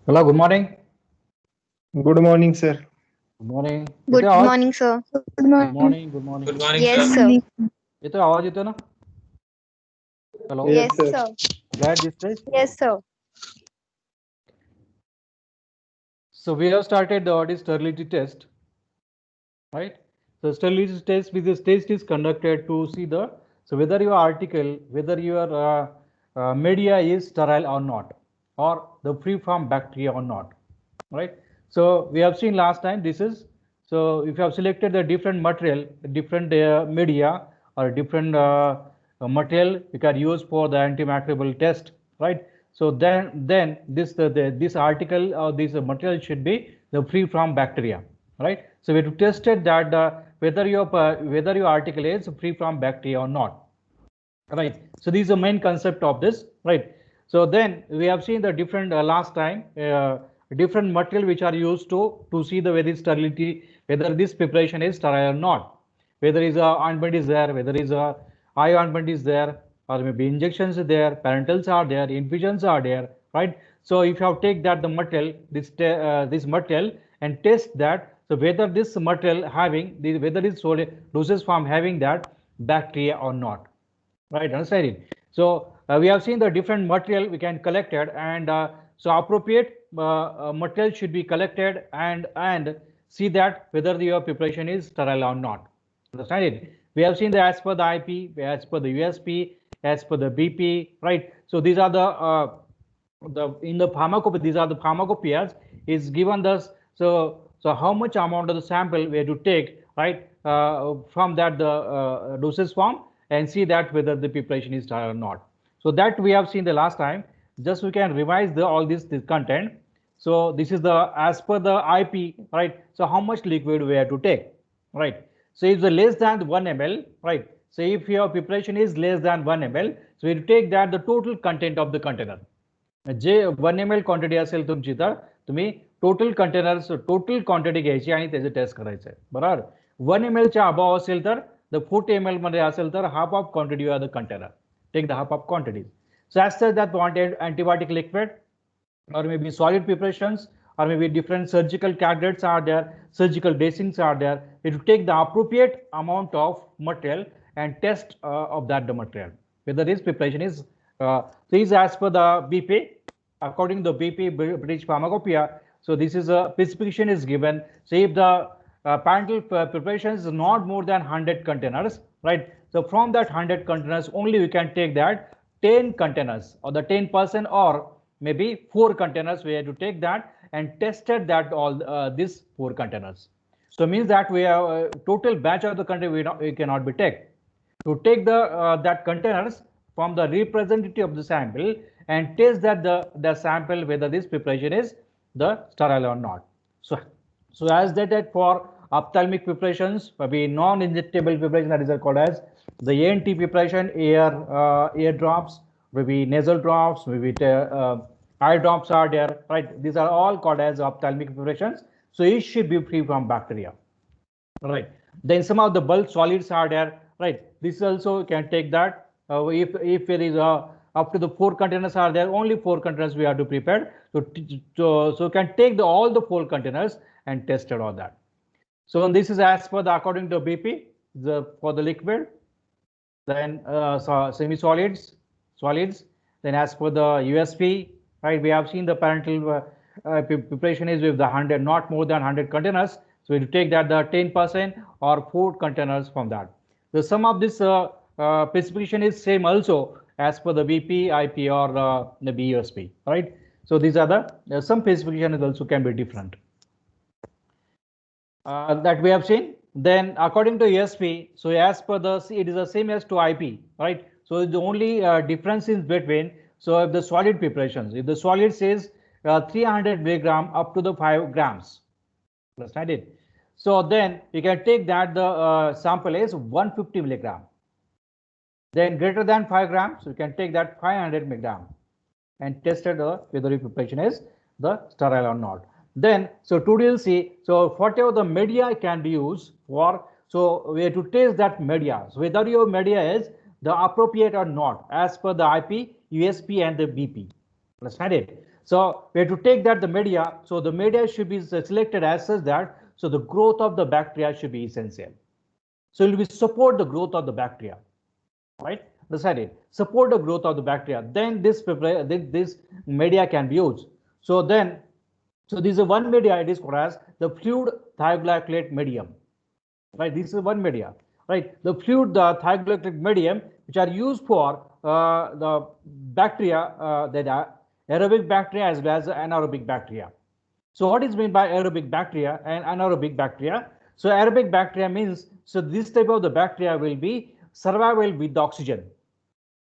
Hello, good morning. Good morning, sir. Good morning. येतोय Good आवाज? morning, sir. Good Good morning. morning. Good morning. Good morning, Yes, sir. sir. Morning. येतोय आवाज येतोय ना? Hello. Yes, Yes, sir. sir. Glad this stage. Yes, sir. So we have started the audit sterility test, right? So sterility test with this test is conducted to see the whether your article, whether your media is sterile or not, or the free from bacteria or not, right? So we have seen last time this is, so if you have selected the different material, different media or different material you can use for the antimicrobial test, right? So then this article or this material should be the free from bacteria, right? So we have tested that whether your article is free from bacteria or not, right? So this is the main concept of this, right? So then we have seen the different last time different material which are used to see the very sterility, whether this preparation is sterile or not, whether is a ointment is there, whether is a eye ointment is there, or maybe injections are there, parentals are there, infusions are there, right? So if you have take that the material, this material and test that, so whether this material having the whether it's doses form having that bacteria or not, right? Understand it? So we have seen the different material we can collect it, and so appropriate material should be collected and see that whether your preparation is sterile or not. Understand it? We have seen the as per the IP, as per the USP, as per the BP, right? So these are the in the pharmacopoeia, these are the pharmacopoeias is given thus. So how much amount of the sample we have to take, right, from that the dosage form, and see that whether the preparation is sterile or not. So that we have seen the last time. Just we can revise the all this content. So this is the as per the IP, right? So how much liquid we have to take, right? So if the less than 1 ml, right? So if your preparation is less than 1 ml, so we take that the total content of the container. J 1 ml quantity असेल तुमची, तर तुम्ही total containers total quantity घ्यायची आणि त्याचं test करायचं आहे, बरोबर. 1 ml च्या अबाव असेल तर द 40 ml मध्ये असेल तर half of quantity of the container, take the half of quantity. So as such that wanted antibiotic liquid or maybe solid preparations or maybe different surgical candidates are there, surgical dressings are there. It will take the appropriate amount of material and test of that the material whether this preparation is is as per the BP, according to the BP British Pharmacopoeia. So this is a specification is given. So if the parental preparation is not more than 100 containers, right? So from that 100 containers only we can take that 10 containers or the 10% or maybe 4 containers we have to take that and tested that all these 4 containers. So means that we have total batch of the container we cannot be take. To take the that containers from the representative of the sample and test that the sample whether this preparation is the sterile or not. So as that for ophthalmic preparations, maybe non-injectable preparation, that is called as the ENT preparation, ear drops, maybe nasal drops, maybe eye drops are there, right? These are all called as ophthalmic preparations. So it should be free from bacteria, right? Then some of the bulk solids are there, right? This also can take that. If there is up to the 4 containers are there, only 4 containers we have to prepare. So can take all the 4 containers and test it all that. So this is as per the according to BP for the liquid. Then semi-solids, solids. Then as per the USP, right? We have seen the parental preparation is with the 100, not more than 100 containers. So we take that the 10% or 4 containers from that. The sum of this specification is same also as per the BP, IP, or the BUSP, right? So these are the some specification is also can be different. That we have seen. Then according to USP, so as per the it is the same as to IP, right? So the only difference is between, so if the solid preparations, if the solid says 300 milligram up to the 5 grams, understand it? So then you can take that the sample is 150 milligram. Then greater than 5 grams, you can take that 500 milligram and tested whether the preparation is the sterile or not. Then so today we'll see, so whatever the media can be used for, so we have to test that media, so whether your media is the appropriate or not as per the IP, USP, and the BP. Understand it? So we have to take that the media. So the media should be selected as such that so the growth of the bacteria should be essential. So it will support the growth of the bacteria, right? Decided support the growth of the bacteria. Then this media can be used. So then, so this is one media. It is called as the fluid thioglycolate medium, right? This is one media, right? The fluid thioglycolate medium, which are used for the bacteria that are aerobic bacteria as well as anaerobic bacteria. So what is meant by aerobic bacteria and anaerobic bacteria? So aerobic bacteria means, so this type of the bacteria will be survival with the oxygen.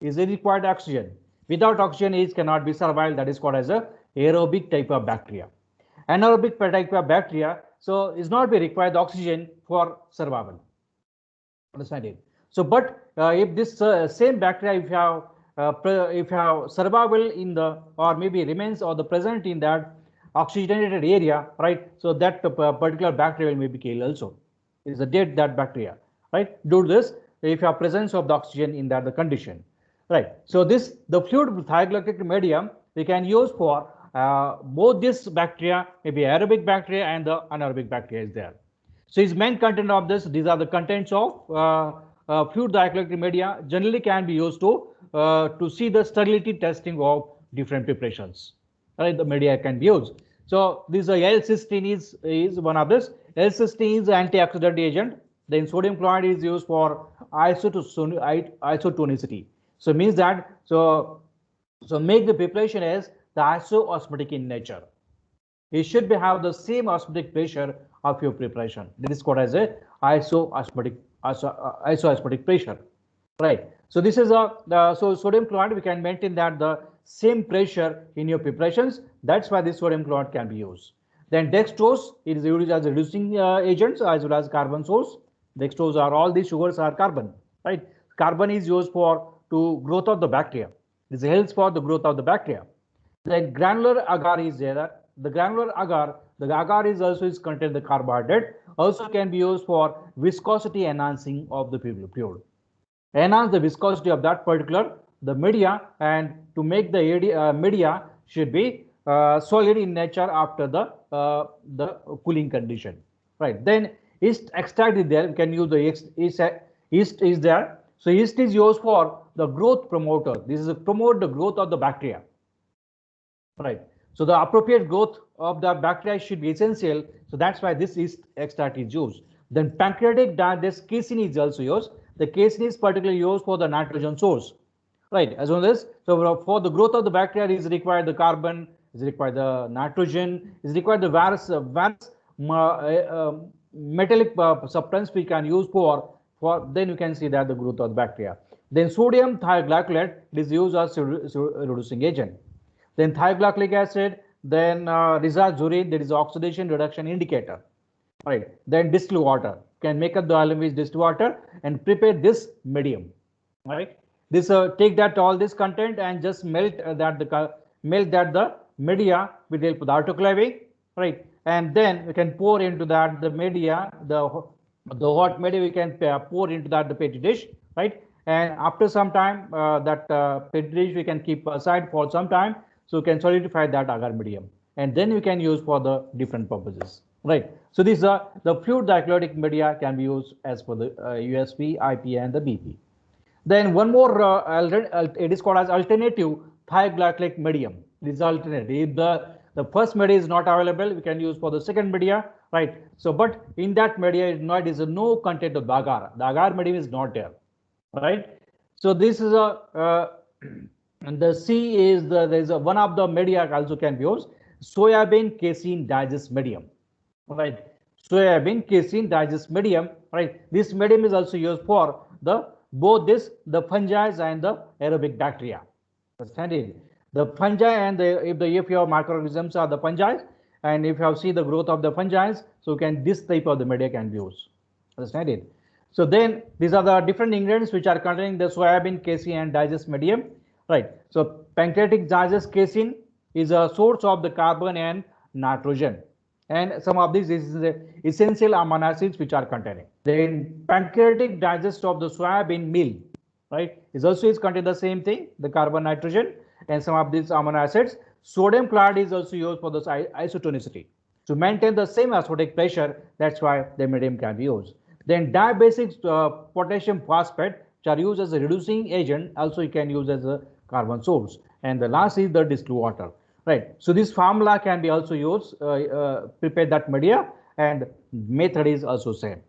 Is it required oxygen? Without oxygen, it cannot be survived. That is called as a aerobic type of bacteria. Anaerobic type of bacteria, so is not be required oxygen for survival. Understand it? So, but if this same bacteria, if you have survival in the or maybe remains or the present in that oxygenated area, right? So that particular bacteria will maybe kill also. It is a dead that bacteria, right? Due to this, if you have presence of the oxygen in that the condition, right? So this the fluid thioglycolate medium we can use for both this bacteria, maybe aerobic bacteria and the anaerobic bacteria is there. So its main content of this, these are the contents of fluid thioglycolate media generally can be used to see the sterility testing of different preparations. Right, the media can be used. So this L-cysteine is one of this. L-cysteine is antioxidant agent. Then sodium chloride is used for isotonicity. So means that so make the preparation as the isoosmotic in nature. It should be have the same osmotic pressure of your preparation. That is called as a isoosmotic pressure, right? So this is so sodium chloride we can maintain that the same pressure in your preparations. That's why this sodium chloride can be used. Then dextrose, it is used as a reducing agents as well as carbon source. Dextrose are all these sugars are carbon, right? Carbon is used for to growth of the bacteria. This helps for the growth of the bacteria. Then granular agar is there. The granular agar, the agar is also is contain the carbohydrate. Also can be used for viscosity enhancing of the fluid. Enhance the viscosity of that particular the media, and to make the media should be solid in nature after the cooling condition, right? Then yeast extract is there. We can use the yeast is there. So yeast is used for the growth promoter. This is to promote the growth of the bacteria, right? So the appropriate growth of the bacteria should be essential. So that's why this yeast extract is used. Then pancreatic digest casein is also used. The casein is particularly used for the nitrogen source, right? As well as so for the growth of the bacteria is required the carbon, is required the nitrogen, is required the various metallic substance we can use for then you can see that the growth of the bacteria. Then sodium thioglycolate is used as a reducing agent. Then thioglycolic acid, then rizazurin, that is oxidation reduction indicator, right? Then distilled water can make up the oil with distilled water and prepare this medium, right? This take that all this content and just melt the media with the help of the autoclaving, right? And then we can pour into that the media, the hot media we can pour into that the petri dish, right? And after some time that petri dish we can keep aside for some time, so you can solidify that agar medium, and then you can use for the different purposes, right? So these are the fluid thioglycolate media can be used as for the USP, IP, and the BP. Then one more, it is called as alternative thioglycolate medium. This is alternative. If the first media is not available, we can use for the second media, right? So, but in that media is no content of the agar. The agar medium is not there, right? So this is a and the C is there is one of the media also can be used, soybean casein digest medium, right? Soybean casein digest medium, right? This medium is also used for the both the fungi and the aerobic bacteria. Understand it? The fungi and if your microorganisms are the fungi, and if you have seen the growth of the fungi, so can this type of the media can be used. Understand it? So then these are the different ingredients which are containing the soybean casein and digest medium. Right. So pancreatic digest casein is a source of the carbon and nitrogen, and some of these is the essential amino acids which are containing. Then pancreatic digest of the soybean meal, right, is also contain the same thing, the carbon, nitrogen, and some of these amino acids. Sodium chloride is also used for the isotonicity. To maintain the same acidic pressure, that's why the medium can be used. Then dibasic potassium phosphate, which are used as a reducing agent, also you can use as a carbon source. And the last is the distilled water, right? So this formula can be also used, prepare that media, and method is also same.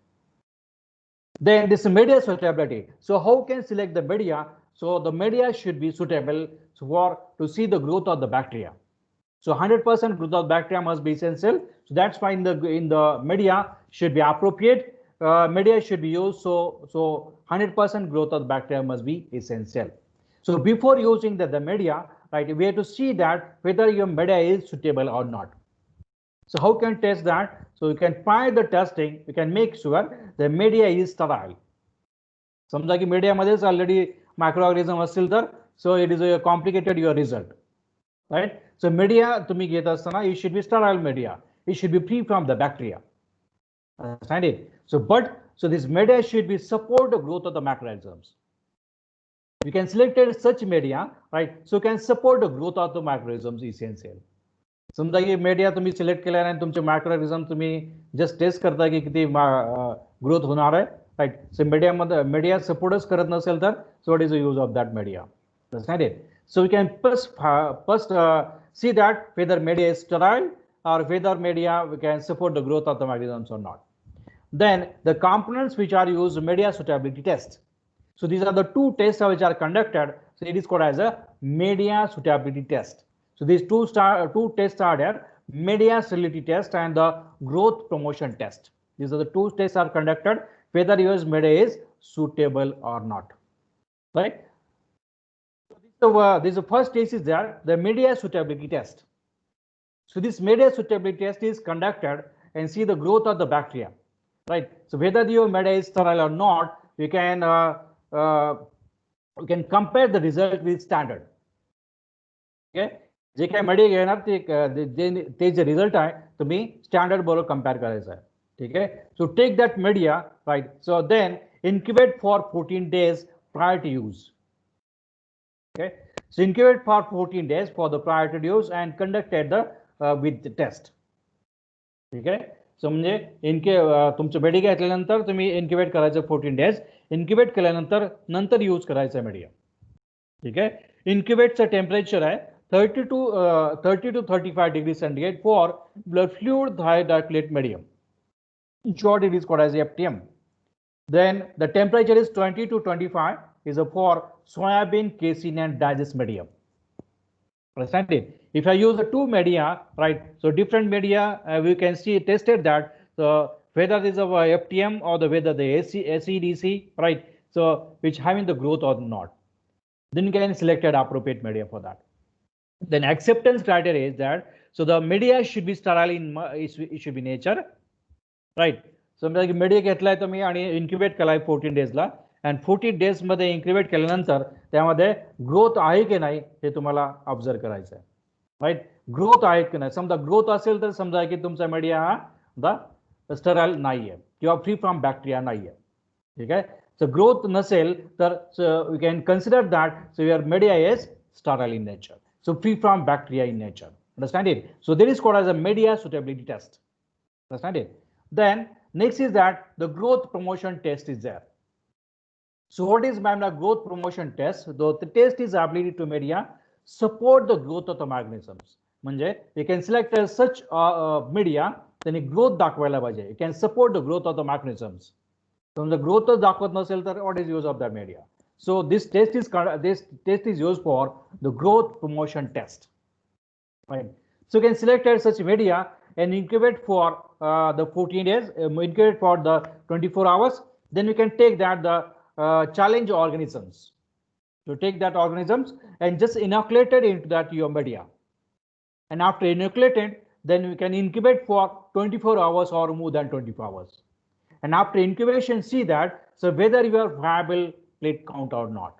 Then this media suitability. So how can select the media? So the media should be suitable for to see the growth of the bacteria. So 100% growth of bacteria must be essential. So that's why in the media should be appropriate. Media should be used. So 100% growth of the bacteria must be essential. So before using the media, right, we have to see that whether your media is suitable or not. So how can test that? So you can find the testing. You can make sure the media is sterile. समजा की मीडियामध्येच already microorganism असतील तर so it is a complicated your result right so media तुम्ही घेत असताना it should be sterile media it should be free from the bacteria understand it so this media should be support the growth of the microorganisms. You can select such media, right? So can support the growth of the microorganisms essential. समजा की media तुम्ही select केल्याने तुमचे मायक्रोऑर्गॅनिझम तुम्ही just test करता की किती growth होणार आहे राईट सो मीडियामध्ये मीडिया सपोर्टच करत नसेल तर so what is the use of that media understand it so we can first see that whether media is sterile or whether media we can support the growth of the microorganisms or not. Then the components which are used media suitability test. So these are the two tests which are conducted. So it is called as a media suitability test. So these two tests are there: media sterility test and the growth promotion test. These are the two tests are conducted whether your media is suitable or not. Right. So this the first test is there, the media suitability test. So this media suitability test is conducted and see the growth of the bacteria. Right. So whether your media is sterile or not, you can compare the result with standard. Okay. जे काही media घेणार ते जे result आहे तुम्ही standard बरोबर compare करायचं आहे ठीक आहे so take that media right so then incubate for 14 days prior to use. Okay, so incubate for 14 days for the prior to use and conducted the with the test. ठीक आहे सो म्हणजे तुमचं media घेतल्यानंतर तुम्ही इन्क्युबेट करायचं 14 days incubate केल्यानंतर use करायचं media ठीक आहे इन्क्युबेटचं टेम्परेचर आहे 30 to 35 degrees centigrade for blood fluid dialect medium. In short, it is called as FTM. Then the temperature is 20 to 25 is for soybean, casein, and digest medium. Understand it? If I use the two media, right? So different media, we can see tested that whether it is a FTM or whether the ACDC, right? So which having the growth or not. Then you can select an appropriate media for that. Then acceptance criteria is that so the media should be sterile it should be nature, right? So media घेतलाय तुम्ही आणि incubate केलाय 14 days La and 40 days मध्ये incubate केल्यानंतर त्यामध्ये growth आहे की नाही हे तुम्हाला ऑब्झर्व करायचं आहे राईट ग्रोथ आहे की नाही समजा ग्रोथ असेल तर समजा की तुमचा मीडिया हा स्टराइल नाहीये किंवा फ्री फ्रॉम बॅक्टेरिया नाहीये ठीक आहे सो ग्रोथ नसेल तर we can consider that so your media is sterile in nature so free from bacteria in nature. Understand it? So there is called as a media suitability test. Understand it? Then next is that the growth promotion test is there. So what is the growth promotion test? The test is ability to media support the growth of the microorganisms. म्हणजे you can select such media त्यांनी growth दाखवायला पाहिजे. You can support the growth of the microorganisms. So the growth दाखवत नसेल तर what is use of that media? So this test is used for the growth promotion test. Right. So you can select such media and incubate for the 14 days, incubate for the 24 hours. Then you can take that the challenge organisms. So take that organisms and just inoculate it into that your media. And after inoculated, then you can incubate for 24 hours or more than 24 hours. And after incubation, see that so whether you are viable plate count or not.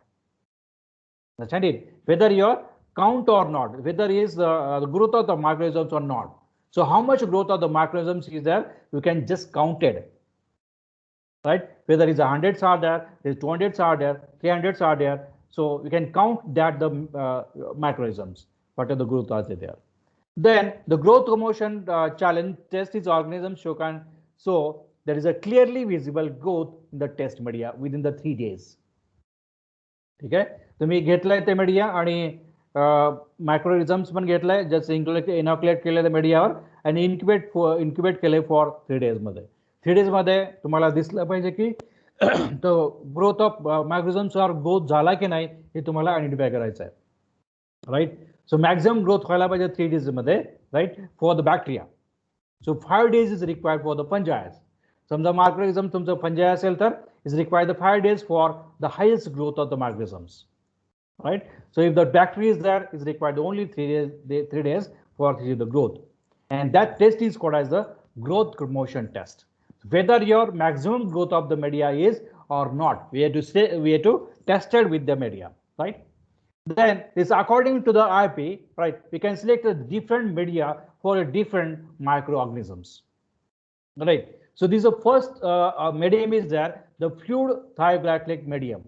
Understand it? Whether your count or not, whether is the growth of the microorganisms or not. So how much growth of the microorganisms is there? You can just count it. Right? Whether is 100s are there, is 200s are there, 300s are there. So you can count that the microorganisms. what are the growth are there. Then the growth promotion challenge test is organisms so there is a clearly visible growth in the test media within the 3 days. ठीक आहे, तुम्ही घेतलाय ते media आणि मायक्रोरिझम्स पण घेतलाय, just inoculate केले त्या मीडियावर आणि इन्क्युबेट केले फॉर 3 days मध्ये. 3 days मध्ये तुम्हाला दिसलं पाहिजे की तो ग्रोथ ऑफ मायक्रोरिझम्सवर ग्रोथ झाला की नाही हे तुम्हाला आयडेंटिफाय करायचं आहे, राईट. सो मॅक्झिमम ग्रोथ व्हायला पाहिजे 3 days मध्ये, right, for the bacteria. So 5 days is required for the fungus. समजा मायक्रोरिझम तुमचं फंजाय असेल तर is required the 5 days for the highest growth of the microorganisms, right? So if the bacteria is there, is required only 3 days for the growth, and that test is called as the growth promotion test. Whether your maximum growth of the media is or not, we have to test it with the media, right? Then this according to the IP, right? We can select a different media for a different microorganisms, right? So this is the first medium is there, the fluid thioglycolic medium,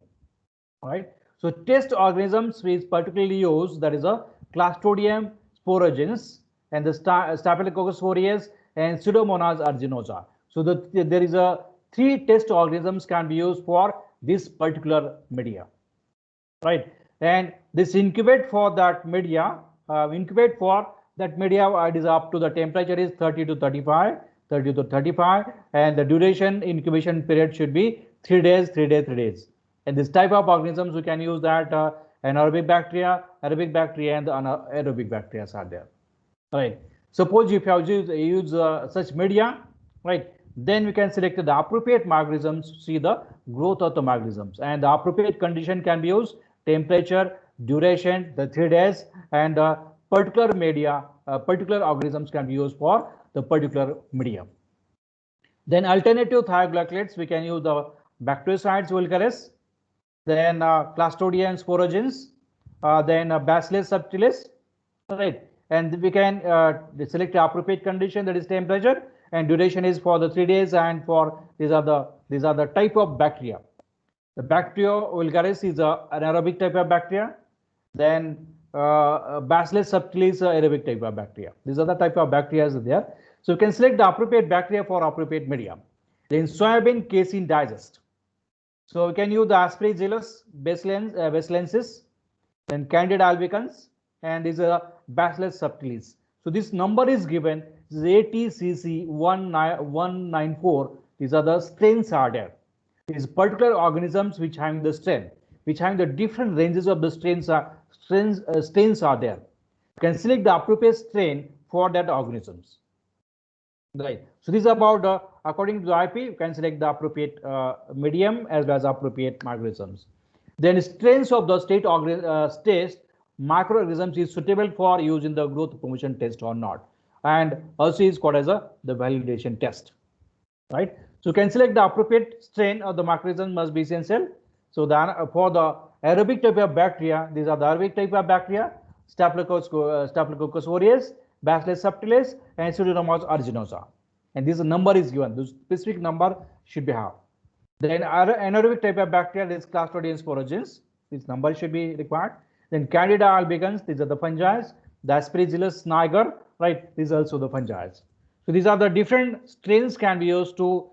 right? So test organisms is particularly used, that is a Clostridium sporogenes and the Staphylococcus aureus and Pseudomonas aeruginosa. So there is a 3 test organisms can be used for this particular media, right? And this incubate for that media, it is up to the temperature is 30 to 35, and the duration incubation period should be 3 days, 3 days, 3 days. And this type of organisms we can use that anaerobic bacteria, and the anaerobic bacteria are there, right? Suppose if you use such media, right, then we can select the appropriate microorganisms to see the growth of the microorganisms, and the appropriate condition can be used temperature, duration, the 3 days, and particular media, particular organisms can be used for the particular medium. Then alternative thioglycolates, we can use the Bactericides vulgaris, then Clostridium sporogenes, then Bacillus subtilis, right? And we can select the appropriate condition, that is temperature, and duration is for the 3 days, and for these are the type of bacteria. The Bacteria vulgaris is an anaerobic type of bacteria. Then Bacillus subtilis aerobic type of bacteria. These are the type of bacteria there. So you can select the appropriate bacteria for appropriate medium. Then soybean casein digest. So we can use the Aspergillus basilensis, then Candida albicans, and these are Bacillus subtilis. So this number is given, this is ATCC194. These are the strains are there. These particular organisms which having the strain, which having the different ranges of the strains are there. You can select the appropriate strain for that organisms, right? So this is about according to the IP, you can select the appropriate medium as well as appropriate microorganisms. Then strains of the state microorganisms is suitable for use in the growth promotion test or not, and also is called as the validation test, right? So you can select the appropriate strain of the microorganism must be essential. So for the aerobic type of bacteria, these are the aerobic type of bacteria, Staphylococcus aureus, Bacillus subtilis, and Pseudomonas aeruginosa. And this number is given, the specific number should be have. Then anaerobic type of bacteria, this Clostridium sporogenes, this number should be required. Then Candida albicans, these are the fungi, the Aspergillus niger, right, these are also the fungi. So these are the different strains can be used to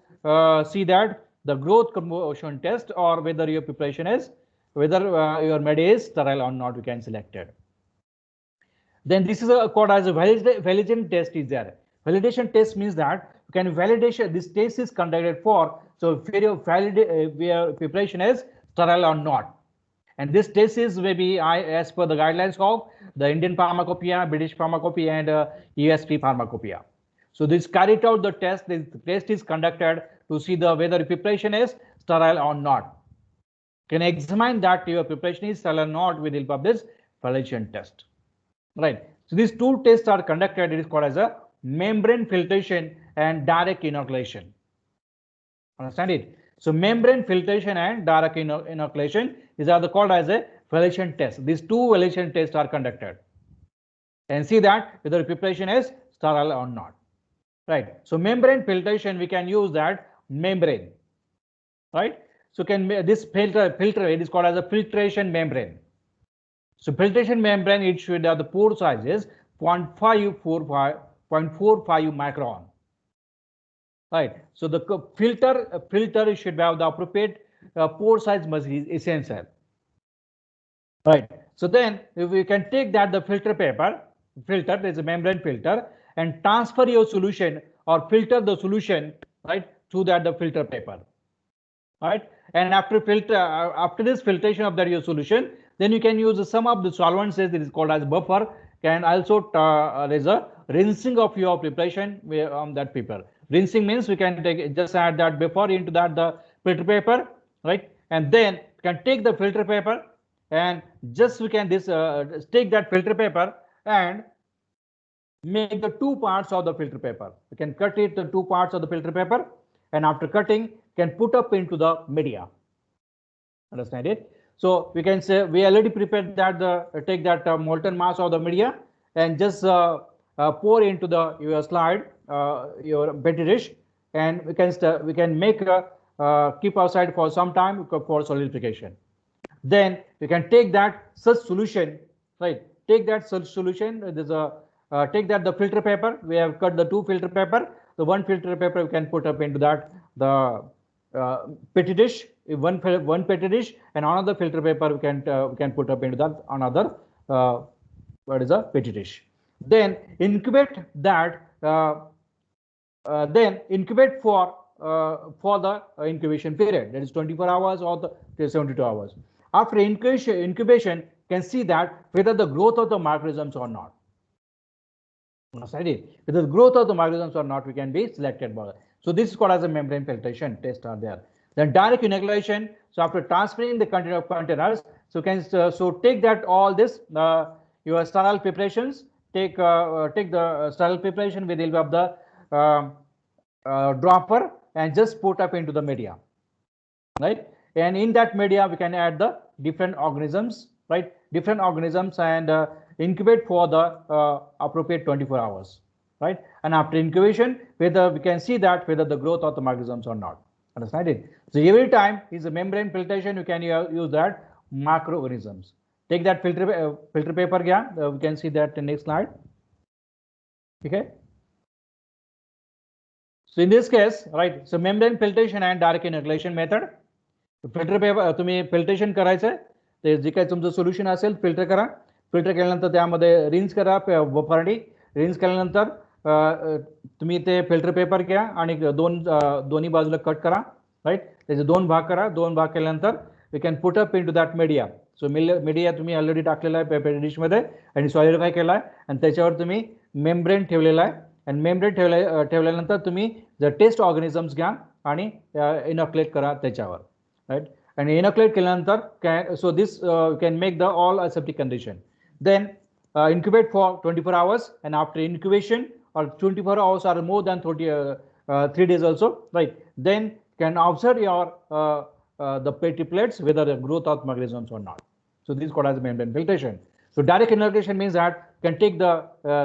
see that the growth promotion test, or whether your preparation is, whether your media is sterile or not, you can select it. Then this is called as a validation test is there. Validation test means that you can validation, this test is conducted for, so if your preparation is sterile or not. And this test is maybe as per the guidelines of the Indian Pharmacopoeia, British Pharmacopoeia, and USP Pharmacopoeia. So this carried out the test. The test is conducted to see the whether preparation is sterile or not. Can examine that your preparation is sterile or not with the help of this validation test, right? So these two tests are conducted. It is called as a membrane filtration and direct inoculation. Understand it? So membrane filtration and direct inoculation, these are called as a validation test. These two validation tests are conducted and see that whether preparation is sterile or not, right? So membrane filtration, we can use that membrane, right? So can this filter it is called as a filtration membrane. So filtration membrane, it should have the pore size is 0.545 micron. Right. So the filter should have the appropriate pore size must be essential. Right. So then if we can take that the filter there's a membrane filter, and transfer your solution or filter the solution, right, through that the filter paper. Right. And after this filtration of that your solution, then you can use some of the solvents that is called as buffer. Can also there's a rinsing of your preparation on that paper. Rinsing means we can just add that buffer into that the filter paper, right, and then you can take the filter paper and just we can take that filter paper and make the two parts of the filter paper. We can cut it the two parts of the filter paper, and after cutting can put up into the media. Understand it? So we can say we already prepared that take that molten mass of the media and just pour into the your slide your petri dish, and we can make keep outside for some time for solidification. Then we can take that such solution, right? Take that such solution. There's a take that the filter paper. We have cut the two filter paper. The one filter paper we can put up into that the petri dish. One petri dish, and another filter paper we can put up into that another what is a petri dish. Then incubate that. Then incubate for the incubation period, that is 24 hours or the 72 hours. After incubation, can see that whether the growth of the microorganisms or not. Whether the growth of the microorganisms or not, we can be selected by. So this is called as a membrane filtration test are there. Then direct inoculation. So after transferring the containers, so can take that all this your sterile preparations. Take the sterile preparation with the help of the dropper and just put up into the media, right? And in that media we can add the different organisms, right? Different organisms, and incubate for the appropriate 24 hours, right? And after incubation, whether we can see that whether the growth of the microorganisms or not. Understand it? So every time is a membrane filtration, you can use that microorganisms. Take that filter paper again. We can see that in the next slide. Okay. So in this case, right, so membrane filtration and direct inoculation method. Filter paper तुम्ही filtration करायचं ते जे काही तुमचं solution असेल filter करा. Filter केल्यानंतर त्यामध्ये rinse करा बफरनी. रिन्स केल्यानंतर तुम्ही ते फिल्टर पेपर घ्या आणि दोन्ही बाजूला कट करा, राईट. त्याचे दोन भाग करा. दोन भाग केल्यानंतर we can put up into that media. So media तुम्ही ऑलरेडी टाकलेला आहे पेपर डिशमध्ये आणि सॉलिडिफाय केला आहे, आणि त्याच्यावर तुम्ही मेम्ब्रेन ठेवलेला आहे. आणि मेम्ब्रेन ठेवल्यानंतर तुम्ही जर टेस्ट ऑर्गॅनिझम्स घ्या आणि इनॉक्युलेट करा त्याच्यावर, right, and inoculate kelanantar so this can make the all aseptic condition. Then incubate for 24 hours, and after incubation or 24 hours or more than 3 days also, right, then can observe your the petri plates whether the growth of microorganisms or not. So this is called as membrane filtration. So direct inoculation means that can take the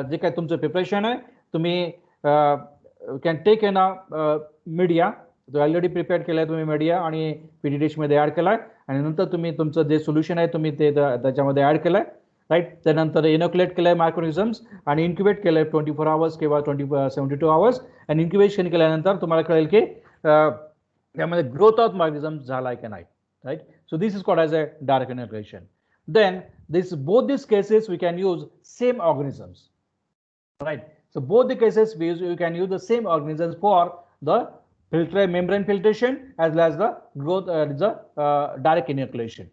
जे काही तुमचं preparation आहे तुम्ही can take in a media. तो already prepare केलाय तुम्ही media आणि PT dish मध्ये add केलाय, आणि नंतर तुम्ही तुमचं जे सोल्युशन आहे तुम्ही ते त्याच्यामध्ये ऍड केलंय, राईट. त्यानंतर इनोक्युलेट केलंय मायक्रोनिझम्स आणि इन्क्युबेट केलंय 24 आवर्स किंवा 72 आवर्स. आणि इन्क्युबेशन केल्यानंतर तुम्हाला कळेल की त्यामध्ये ग्रोथ ऑफ मायक्रोनिझम्स झालाय की नाही, right. So this is called as a direct inoculation. Then both these cases we can use same organisms, right. So both the cases we can use the same organisms for the membrane filtration as well as the growth direct inoculation.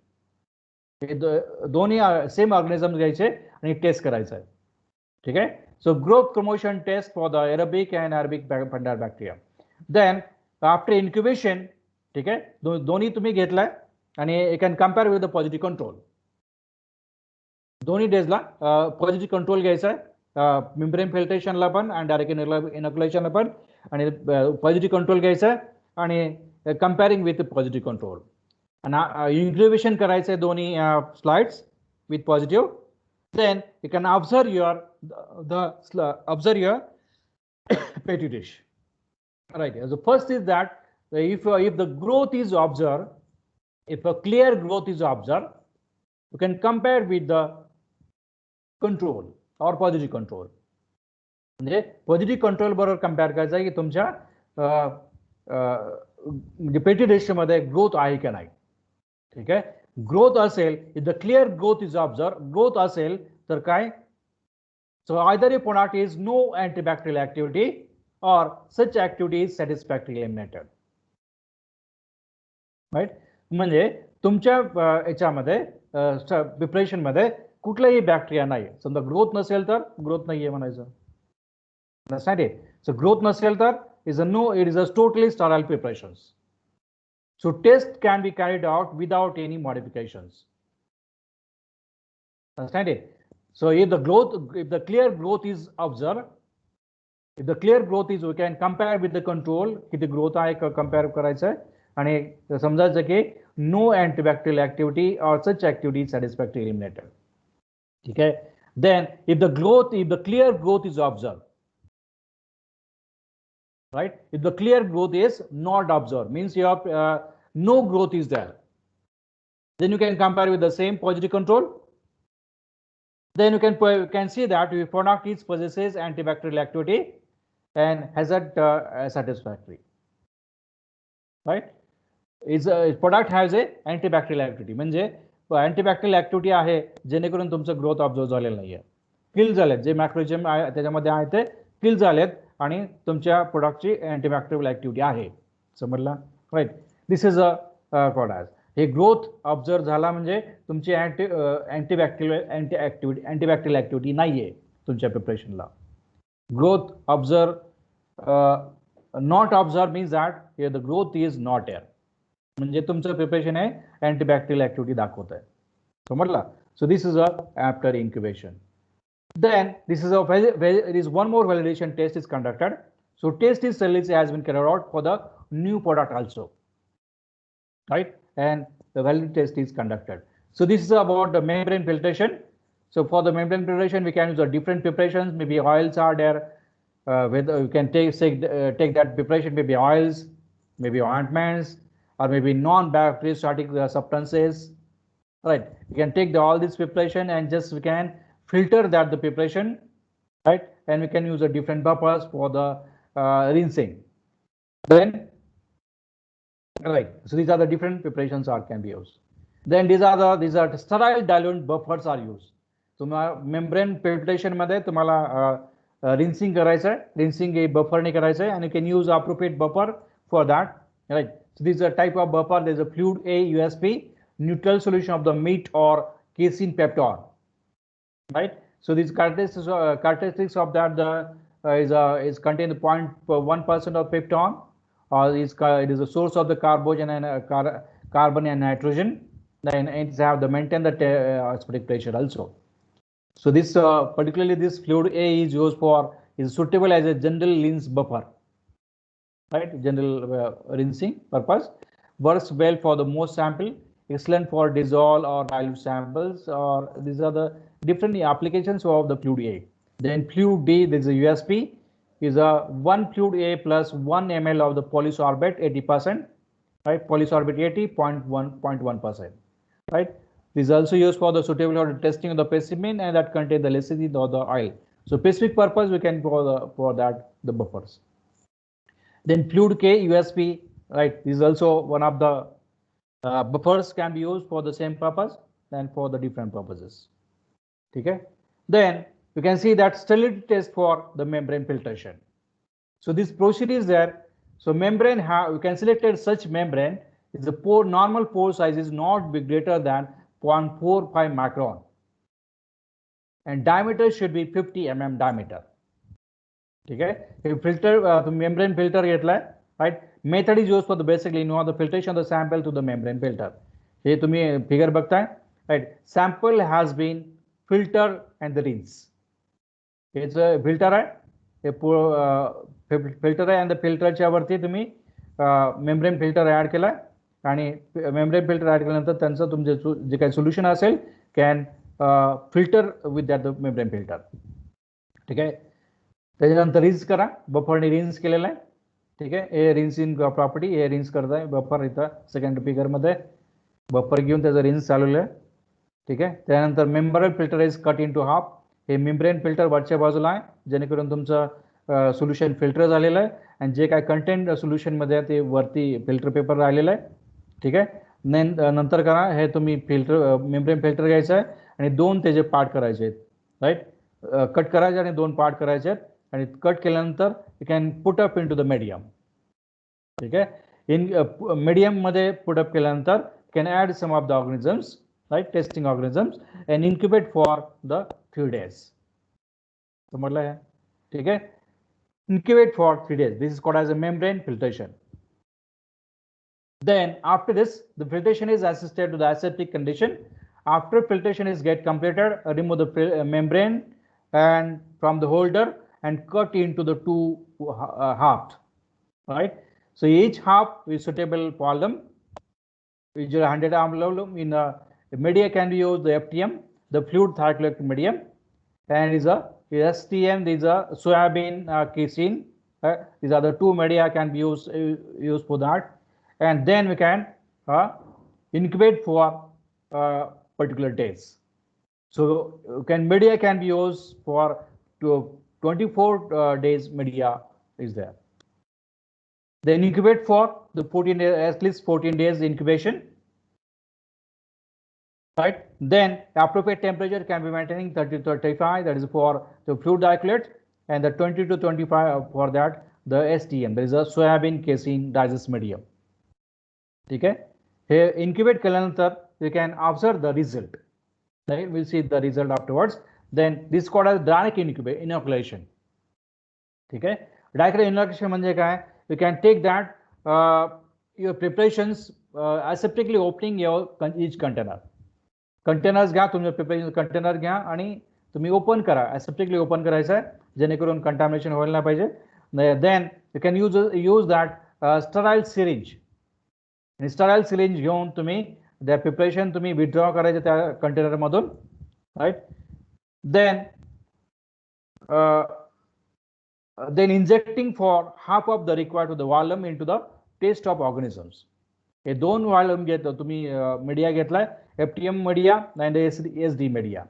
दोन्ही same organisms घ्यायचे आणि test करायचं आहे, ठीक आहे. So growth promotion test for the aerobic and anaerobic फंडार bacteria. Then after incubation, ठीक आहे, दोन्ही तुम्ही घेतलाय आणि you can compare with the positive control. दोन्ही डेजला पॉझिटिव्ह कंट्रोल घ्यायचा आहे, मेम्ब्रेन फिल्ट्रेशनला पण आणि डायरेक्ट इनोक्युलेशनला पण, आणि पॉझिटिव्ह कंट्रोल घ्यायचा आहे आणि कम्पेअरिंग विथ पॉझिटिव्ह कंट्रोल. आणि इन्क्युबेशन करायचं आहे दोन्ही slides with positive. Then you can observe your petri dish, right. So first is that if the growth is observed, if a clear growth is observed, you can compare with the control or positive control. म्हणजे positive control बरोबर compare करायचं आहे की तुमच्या म्हणजे पेटी रेशोमध्ये growth आहे का नाही. ठीक आहे, ग्रोथ असेल, if the clear growth is observe, growth असेल तर काय, so either a product is no antibacterial activity or such activity is satisfactorily eliminated. Right, म्हणजे तुमच्या याच्यामध्ये प्रिपरेशन मध्ये कुठलाही बॅक्टेरिया नाही. समजा ग्रोथ नसेल तर ग्रोथ नाहीये म्हणायचं. Understand it? So growth नसेल तर is a no, it is a totally sterile preparations. So test can be carried out without any modifications. Understand it? So if the clear growth is observed, if the clear growth is, we can compare with the control, किती growth आहे compare करायचं आहे आणि समजायचं की no antibacterial activity or such activity is satisfactorily eliminated. ठीक आहे, then if the clear growth is observed, right, if the clear growth is not observed, means you have no growth is there, then you can compare with the same positive control. Then you can see that your product is possesses antibacterial activity and hazard satisfactory, right. Product has a antibacterial activity, म्हणजे antibacterial activity आहे जेणेकरून तुमचं growth observe झालेलं नाहीये, किल झालेत, जे मॅक्रोजियम त्याच्यामध्ये आहे ते किल झालेत आणि तुमच्या प्रोडक्टची अँटीबॅक्टेरियल ऍक्टिव्हिटी आहे. समजला, right. This is a product. हे ग्रोथ ऑब्झर्व झाला म्हणजे तुमची अँटीबॅक्टेरियल ऍक्टिव्हिटी नाहीये तुमच्या प्रिपरेशनला. Growth observe not observe means that the growth is not there, म्हणजे तुमचं प्रिपरेशन आहे अँटीबॅक्टेरियल ऍक्टिव्हिटी दाखवत आहे. समजला. So this is a after incubation. Then this is it is one more validation test is conducted. So test is sterility has been carried out for the new product also, right, and the validity test is conducted. So this is about the membrane filtration. So for the membrane filtration we can use different preparations, maybe oils are there, whether you can take that preparation, maybe oils, maybe ointments, or maybe non-bacteriostatic substances, right. You can take all this preparation and just we can filter that the preparation, right, and we can use a different buffers for the rinsing. Then, right, so these are the different preparations are can be used. Then these are sterile diluent buffers are used. तुम्हाला membrane filtration मध्ये तुम्हाला rinsing करायचं आहे, rinsing हे buffer ने करायचं आहे, and you can use appropriate buffer for that, right. So this is a type of buffer. There is a fluid A USP, neutral solution of the meat or casein peptide. Right, so these characteristics of that is contained 0.1% of peptone, or it is a source of the carbon and nitrogen. Then it have the maintain the atmospheric pressure also. So this particularly this fluid A is used for, is suitable as a general rinse buffer, right, general rinsing purpose. Works well for the most sample, excellent for dissolve or dilute samples, or these are the different applications of the fluid A. Then fluid D, there is a USP, is a 1 fluid A plus 1 ml of the polysorbate 80%, right, polysorbate 80.1%, right. This is also used for the suitable for the testing of the specimen and that contain the lecithin or the oil. So specific purpose we can for that the buffers. Then fluid K USP, right, this is also one of the buffers can be used for the same purpose and for the different purposes. Okay. Then you can see that sterility test for the membrane filtration. So this procedure is there. So membrane you can select such membrane is the normal pore size is not be greater than 0.45 micron and diameter should be 50 mm diameter. Okay. Filter membrane filter घेतलाय, right. Method is used for the basically the filtration of the sample to the membrane filter. हे तुम्ही figure बघताय, right. Sample has been filtered and the rinse. It's a filter आहे, filter आहे, and the filterच्या वरती तुम्ही membrane filter add केलाय आणि membrane filter add केल्यानंतर त्यांचं तुमचे जे काही सोल्युशन असेल can filter with that the membrane filter. ठीक आहे. त्याच्यानंतर रिन्स करा, बफरने रिन्स केलेला आहे. ठीक आहे. हे रिन्सिंग प्रॉपर्टी, हे रिन्स करताय बफर इथं सेकंड फिगर मध्ये बफर घेऊन त्याचं रिन्स चालवलं आहे. ठीक आहे. त्यानंतर membrane filter is cut in two half. हे मेम्ब्रेन फिल्टर वरच्या बाजूला आहे, जेणेकरून तुमचं सोल्युशन फिल्टर झालेलं आहे आणि जे काय कंटेंट सोल्युशनमध्ये आहे ते वरती फिल्टर पेपर राहिलेलं आहे. ठीक आहे. नंतर करा हे तुम्ही फिल्टर मेम्ब्रेन फिल्टर घ्यायचं आहे आणि दोन त्याचे पार्ट करायचे आहेत, राईट. कट करायचे आणि दोन पार्ट करायचे आहेत आणि कट केल्यानंतर you can put up in to the medium. ठीक आहे. मीडियम मध्ये पुटअप केल्यानंतर can add some of the organisms, right, testing organisms, and incubate for the few days. समझ है? ठीक है. Incubate for 3 days. This is called as a membrane filtration. Then after this, the filtration is assisted to the aseptic condition. After filtration is get completed, remove the membrane and from the holder and cut into the two halves. Right. So each half is suitable volume. Usually 100 volume in the media can be used the FTM, the fluid therapeutic medium, and is a STM. These are soybean casein. These are the two media can be used for that, and then we can incubate for particular days. So media can be used for 24 days. Media is there. Then incubate for the 14 days, at least 14 days incubation. Right. Then appropriate temperature can be maintaining 30 to 35. That is for the fluid isolate, and the 20 to 25 for that the STM. There is a soybean casein digest medium. ठीक है. Here incubate केल्यानंतर you can observe the result. Right. We'll see the result afterwards. Then this is called as direct inoculation. ठीक है. Direct inoculation म्हणजे काय? You can take that your preparations aseptically opening your each container. Containers घ्या, तुमच्या preparation container घ्या आणि तुम्ही open करा, ॲसेप्टिकली ओपन करायचं आहे, जेणेकरून कंटामिनेशन व्हायला नाही पाहिजे. Then you can use that sterile syringe. आणि स्टराईल सिरिंज घेऊन तुम्ही त्या प्रिपरेशन तुम्ही विथड्रॉ करायचे त्या कंटेनरमधून, right. Then injecting for half of the required to the volume in to the test of organisms. हे दोन वॉल्यूम घेतो तुम्ही, मीडिया घेतलाय FTM media and SD media.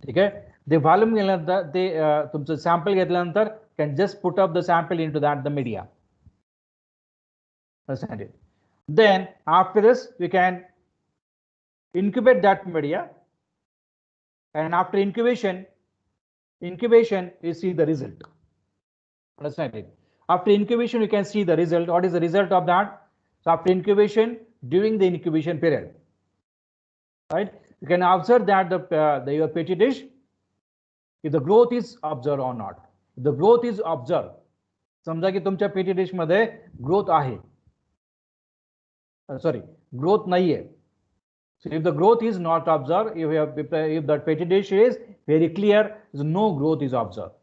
ठीक आहे. ते व्हॉल्यूम घेतल्यानंतर ते तुमचं सॅम्पल घेतल्यानंतर can just put up the sample in to that the media. Then after this we can incubate that media, and after incubation you see the result. Understand it? After incubation you can see the result. What is the result of that? So after incubation, during the incubation period, right, you can observe that your petri dish, if the growth is observed or not. If the growth is observed, समजा की तुमच्या पेटी dish मध्ये growth आहे, sorry growth नाहीये. So if the growth is not observed, if the petri dish is very clear, no growth is observed.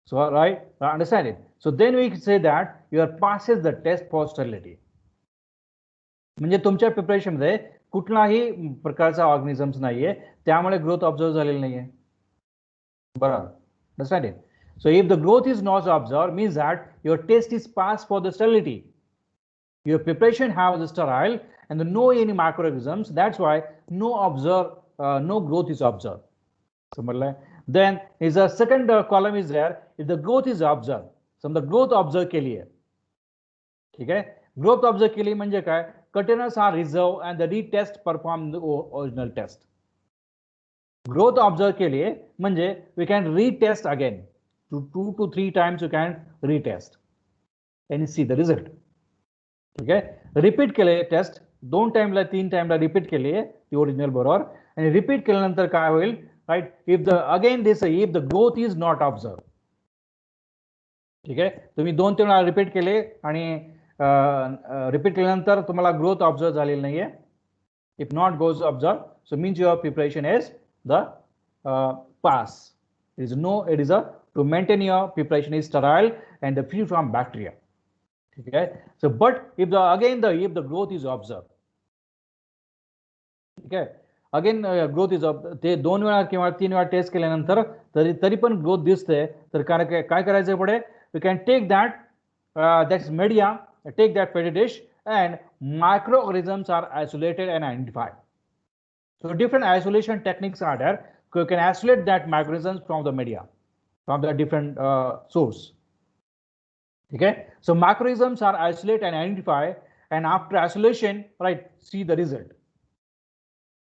So right, understand it. So then we say that you passes the test for sterility. म्हणजे तुमच्या preparation मध्ये कुठलाही प्रकारचा organisms नाहीये, त्यामुळे growth observe झालेली नाहीये. बरोबर. Understand it. So if the growth is not observed, means that your test is passed for the sterility. Your preparation have the sterile and no any microorganisms. That's why no growth is observed. समजलंय. Then is a second column is there. If the growth is observed, समजा growth observe केली आहे, ठीक आहे. Growth observe केली म्हणजे काय? Containers are reserve and the retest perform the original test. Growth observe केली आहे म्हणजे we can retest again 2 to 3 times. You can retest and see the result. ठीक आहे. रिपीट केले टेस्ट 2 टाइमला 3 टाइमला रिपीट केली आहे ती ओरिजिनल बरोबर, आणि रिपीट केल्यानंतर काय होईल, right, if the growth is not observe. ठीक आहे. तुम्ही 2-3 वेळा रिपीट केले आणि रिपीट केल्यानंतर तुम्हाला ग्रोथ ऑब्झर्व झालेली नाहीये. If not goes observe, so means your preparation is the pass. It is to maintain your preparation is sterile and free from bacteria. Okay. So, but if the growth is observed, okay, again growth is ते 2 वेळा किंवा 3 वेळा test केल्यानंतर तरी पण growth दिसते, तर काय करायचं पुढे? You can take that's media, take that petri dish, and microorganisms are isolated and identified. So different isolation techniques are there. You can isolate that microorganisms from the media, from the different source. Okay, so microorganisms are isolate and identify, and after isolation, right, see the result.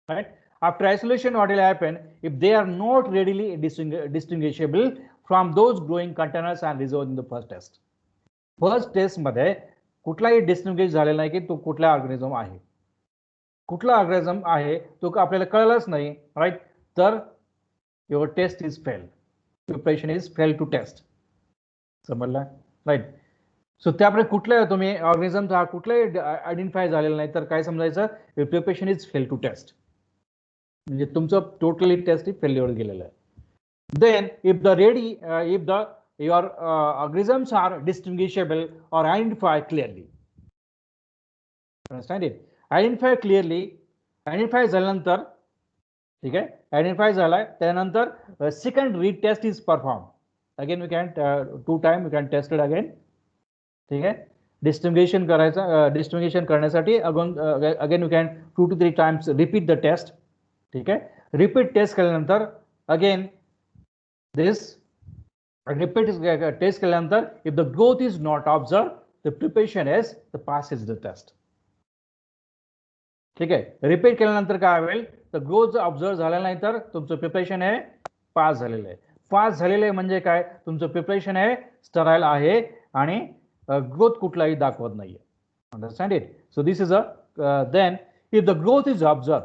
Right, after isolation, what will happen if they are not readily distinguishable from those growing containers and resolved in the first test. First test मध्ये कुठलाही distinguish झालेला नाही की तो कुठला organism आहे, कुठला organism आहे तो आपल्याला कळलंच नाही, राईट, तर your test is fail, preparation is fail to test. समजलं, राईट. सो त्याप्रमाणे कुठल्या तुम्ही ऑर्गॅनिझम हा कुठलाही आयडेंटिफाय झालेला नाही तर काय समजायचं, preparation is fail to test, म्हणजे तुमचं टोटली टेस्ट फेल्युअर गेलेलं आहे. Then if the your organisms are distinguishable or identified clearly, understand it, identify clearly, identify झाल्यानंतर, ठीक आहे, identify झालाय त्यानंतर second retest is performed. Again we can two time we can test it again. ठीक आहे, डिस्टिंग्विशन करायचं, डिस्टिंग्विशन करण्यासाठी again you can 2 to 3 times repeat the test. ठीक आहे, रिपीट टेस्ट केल्यानंतर again this repeat test केल्यानंतर if the growth is not observed, the preparation is the passes the test. ठीक आहे, रिपीट केल्यानंतर काय होईल, तर ग्रोथ जर ऑब्झर्व झालेला नाही तर तुमचं प्रिपरेशन आहे पास झालेलं आहे. पास झालेलं आहे म्हणजे काय, तुमचं प्रिपरेशन आहे स्टराईल आहे आणि ग्रोथ कुठलाही दाखवत नाहीये. Understand it. So this is a then if the growth is observe,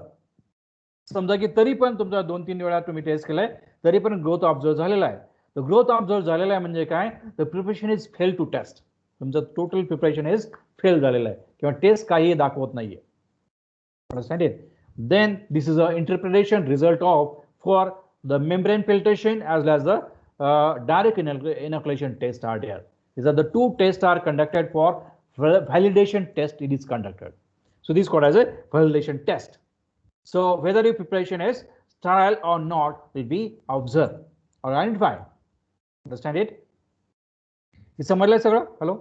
समजा की तरी पण तुमचा 2-3 वेळा तुम्ही टेस्ट केलाय तरी पण ग्रोथ ऑब्झर्व झालेला आहे, तर ग्रोथ ऑब्झर्व झालेला आहे म्हणजे काय, the preparation is fail to test, तुमचं टोटल प्रिपरेशन इज फेल झालेलं आहे किंवा टेस्ट काही दाखवत नाहीये. Understand it. Then this is an interpretation result of for the membrane filtration as well as the direct inoculation test are there. These are the two tests are conducted for validation test. It is conducted. So this is called as a validation test. So whether your preparation is sterile or not will be observed or identified. Understand it? Is समजलंय सगळं? Hello?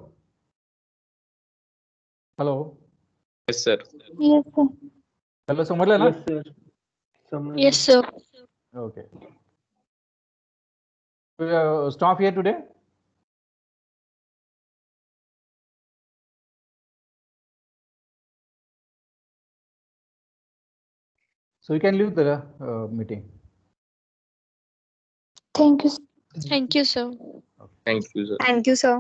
Hello? Yes, sir. Yes, sir. Hello, समजलं ना? Yes, sir. Yes, sir. Okay. We stop here today. So you can leave the meeting. Thank you. Thank you, sir. Thank you, sir.